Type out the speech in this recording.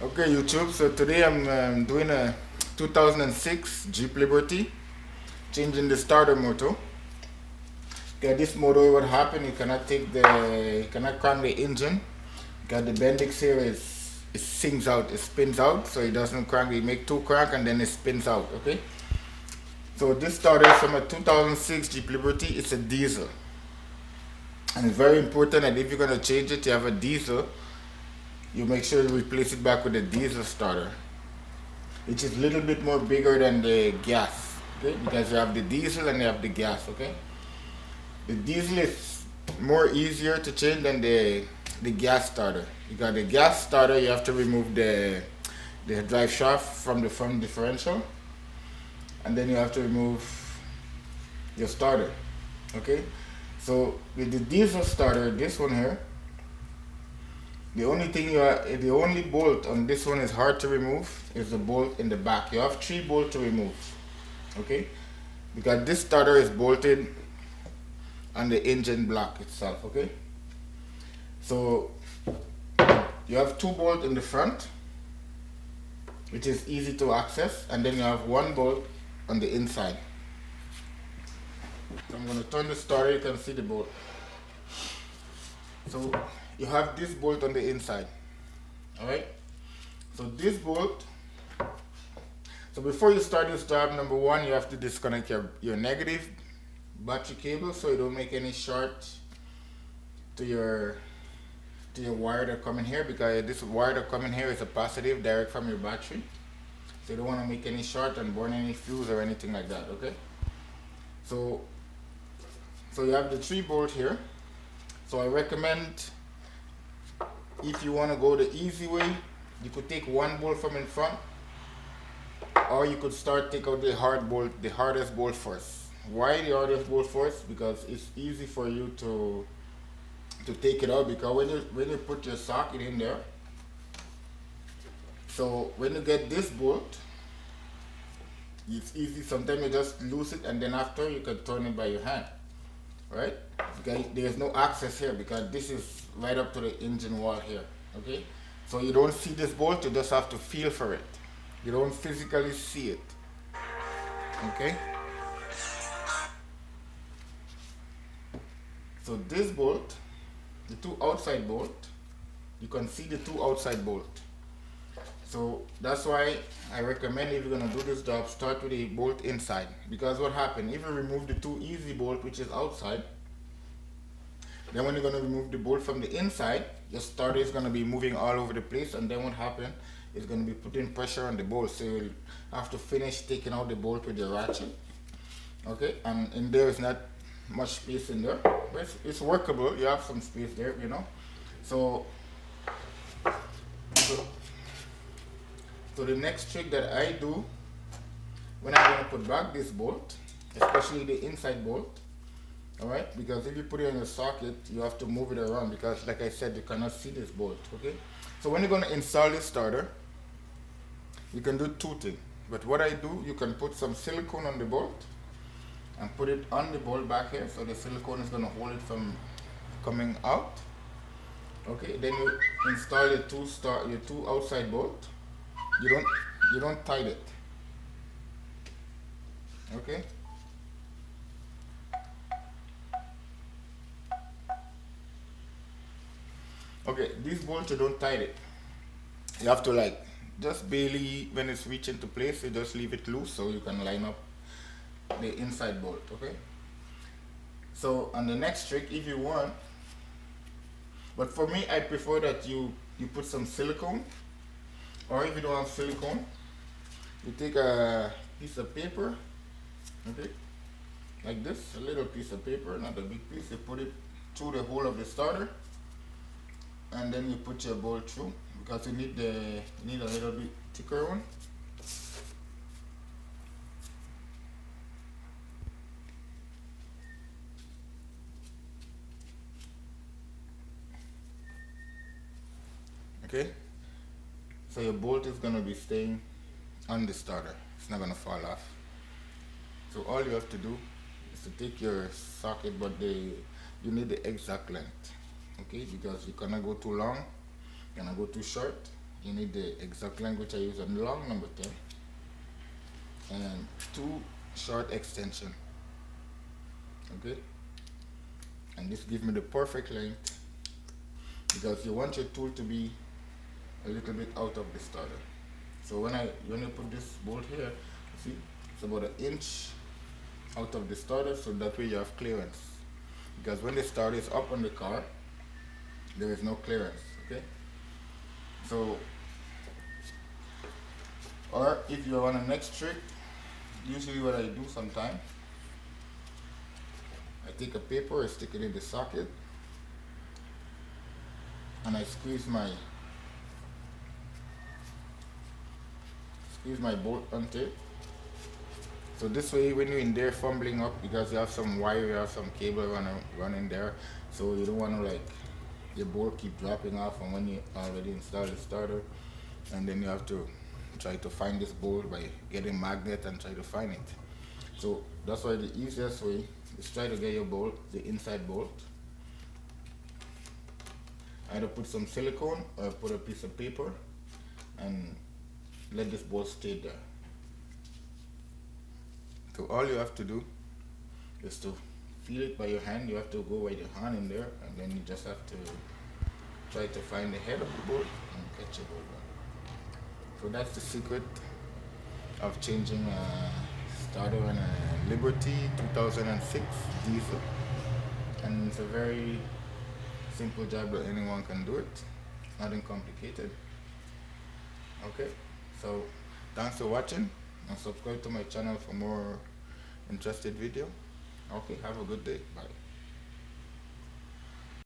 Okay, YouTube. So today I'm doing a 2006 Jeep Liberty, changing the starter motor. Okay, this motor, what happened? You cannot crank the engine. Because the Bendix here it sings out, it spins out, so it doesn't crank. You make two crank and then it spins out. Okay. So this starter is from a 2006 Jeep Liberty. It's a diesel, and it's very important that if you're gonna change it, you have a diesel. You make sure you replace it back with a diesel starter, which is a little bit more bigger than the gas, okay? Because you have the diesel and you have the gas, okay? The diesel is more easier to change than the gas starter. You got the gas starter, you have to remove the drive shaft from the front differential, and then you have to remove your starter, okay? So with the diesel starter, this one here, the only bolt on this one is hard to remove is the bolt in the back. You have three bolts to remove, okay? Because this starter is bolted on the engine block itself, okay? So you have two bolts in the front, which is easy to access, and then you have one bolt on the inside. So I'm gonna turn the starter, you can see the bolt. So you have this bolt on the inside, all right? So this bolt, so before you start this job, number one, you have to disconnect your negative battery cable so you don't make any short to your wire that come in here, because this wire that come in here is a positive direct from your battery. So you don't want to make any short and burn any fuse or anything like that, okay? So you have the 3 bolt here. So I recommend, if you want to go the easy way, you could take 1 bolt from in front, or you could take out the hardest bolt first. Why the hardest bolt first? Because it's easy for you to take it out, because when you put your socket in there, so when you get this bolt, it's easy. Sometimes you just lose it, and then after you can turn it by your hand, right? Because there's no access here, because this is right up to the engine wall here, okay? So you don't see this bolt, you just have to feel for it. You don't physically see it, okay? So this bolt, the 2 outside bolt, you can see the 2 outside bolt. So that's why I recommend, if you're gonna do this job, start with the bolt inside. Because what happens, if you remove the 2 easy bolt, which is outside, then when you're gonna remove the bolt from the inside, your starter is gonna be moving all over the place, and then what happens is gonna be putting pressure on the bolt. So you'll have to finish taking out the bolt with your ratchet. Okay, and in there is not much space in there, but it's workable. You have some space there, you know. So the next trick that I do when I'm gonna put back this bolt, especially the inside bolt, all right, because if you put it in your socket, you have to move it around, because like I said, you cannot see this bolt, okay? So when you're gonna install this starter, you can do 2 things. But what I do, you can put some silicone on the bolt and put it on the bolt back here, so the silicone is gonna hold it from coming out. Okay, then you install your 2 outside bolt. You don't tight it. Okay. Okay, this bolt, you don't tight it. You have to, like, just barely, when it's reaching to place, you just leave it loose so you can line up the inside bolt, okay? So on the next trick, if you want, but for me, I prefer that you put some silicone, or if you don't have silicone, you take a piece of paper, okay, like this, a little piece of paper, not a big piece. You put it through the hole of the starter, and then you put your bolt through, because you need a little bit thicker one. Okay, so your bolt is gonna be staying on the starter. It's not gonna fall off. So all you have to do is to take your socket, but you need the exact length, okay? Because you cannot go too long, you cannot go too short, you need the exact length which I use on the long number 10 and 2 short extension. Okay, and this gives me the perfect length because you want your tool to be a little bit out of the starter. So when you put this bolt here, see it's about an inch out of the starter, so that way you have clearance. Because when the starter is up on the car, there is no clearance. Okay, so or if you're on a next trick, usually what I do sometimes, I take a paper, I stick it in the socket, and I squeeze my bolt onto it. So this way, when you're in there fumbling up, because you have some wire, you have some cable running there, so you don't want to like your bolt keep dropping off, and when you already installed the starter, and then you have to try to find this bolt by getting magnet and try to find it. So that's why the easiest way is try to get your bolt, the inside bolt. Either put some silicone or put a piece of paper and let this bolt stay there. So all you have to do is to feel it by your hand. You have to go with your hand in there, and then you just have to try to find the head of the bolt and catch it over. So that's the secret of changing a starter on a Liberty 2006 diesel, and it's a very simple job that anyone can do it. It's nothing complicated. Okay, so thanks for watching, and subscribe to my channel for more interested video. Okay, have a good day. Bye.